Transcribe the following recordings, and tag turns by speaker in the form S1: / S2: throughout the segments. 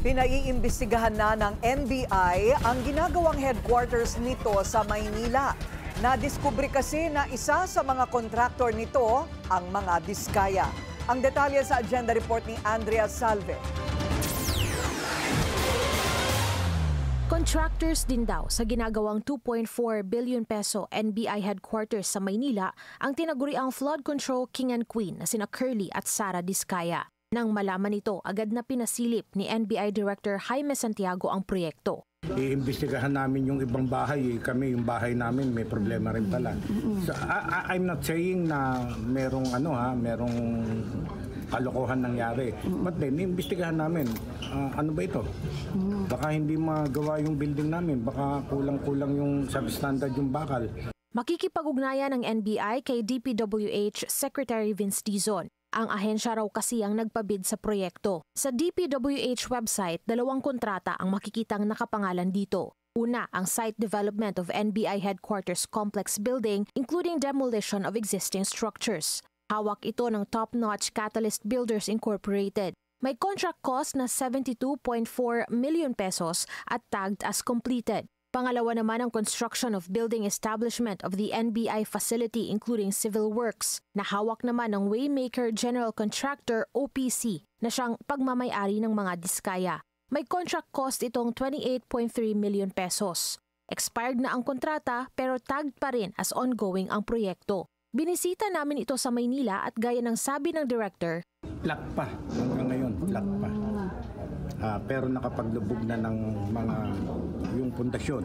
S1: Pinaiimbestigahan na ng NBI ang ginagawang headquarters nito sa Maynila. Nadiskubre kasi na isa sa mga kontraktor nito ang mga Diskaya. Ang detalye sa agenda report ni Andrea Salve.
S2: Contractors din daw sa ginagawang 2.4 billion peso NBI headquarters sa Maynila ang tinaguriang flood control king and queen na sina Curly at Sara Diskaya. Nang malaman ito, agad na pinasilip ni NBI Director Jaime Santiago ang proyekto.
S3: Iimbestigahan namin yung ibang bahay. Kami, yung bahay namin, may problema rin pala. So, I'm not saying na merong kalokohan nangyari. But then, iimbestigahan namin. Ano ba ito? Baka hindi magawa yung building namin. Baka kulang-kulang yung substandard yung bakal.
S2: Makikipag-ugnayan ng NBI kay DPWH Secretary Vince Dizon. Ang ahensya raw kasi ang nagpabid sa proyekto. Sa DPWH website, 2 kontrata ang makikitang nakapangalan dito. Una, ang site development of NBI Headquarters Complex Building, including demolition of existing structures. Hawak ito ng Top-Notch Catalyst Builders Incorporated. May contract cost na 72.4 million pesos at tagged as completed. Pangalawa naman ang construction of building establishment of the NBI facility including civil works, na hawak naman ng Waymaker General Contractor OPC na siyang pagmamay-ari ng mga Diskaya. May contract cost itong 28.3 million pesos. Expired na ang kontrata pero tagged pa rin as ongoing ang proyekto. Binisita namin ito sa Maynila at gaya ng sabi ng director,
S3: Lock pa. Hanggang ngayon, lock pa. Pero nakapaglubog na ng mga yung pundasyon.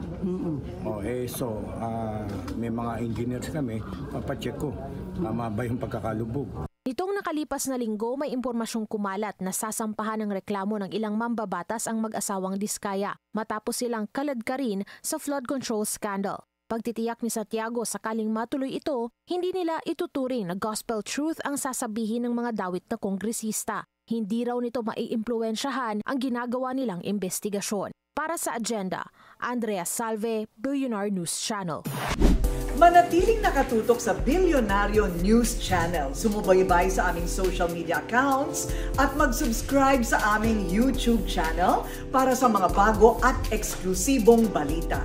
S3: May mga engineers kami, papacheck ko, tama ba yung pagkakalubog.
S2: Nitong nakalipas na linggo, may impormasyong kumalat na sasampahan ng reklamo ng ilang mambabatas ang mag-asawang Diskaya matapos silang kaladkarin sa flood control scandal. Pagtitiyak ni Santiago sakaling matuloy ito, hindi nila ituturing na gospel truth ang sasabihin ng mga dawit na kongresista. Hindi raw nito maiimpluwensyahan ang ginagawa nilang investigasyon. Para sa agenda, Andrea Salve, Billionaire News Channel.
S1: Manatiling nakatutok sa Billionaire News Channel. Sumubaybay sa aming social media accounts at mag-subscribe sa aming YouTube channel para sa mga bago at eksklusibong balita.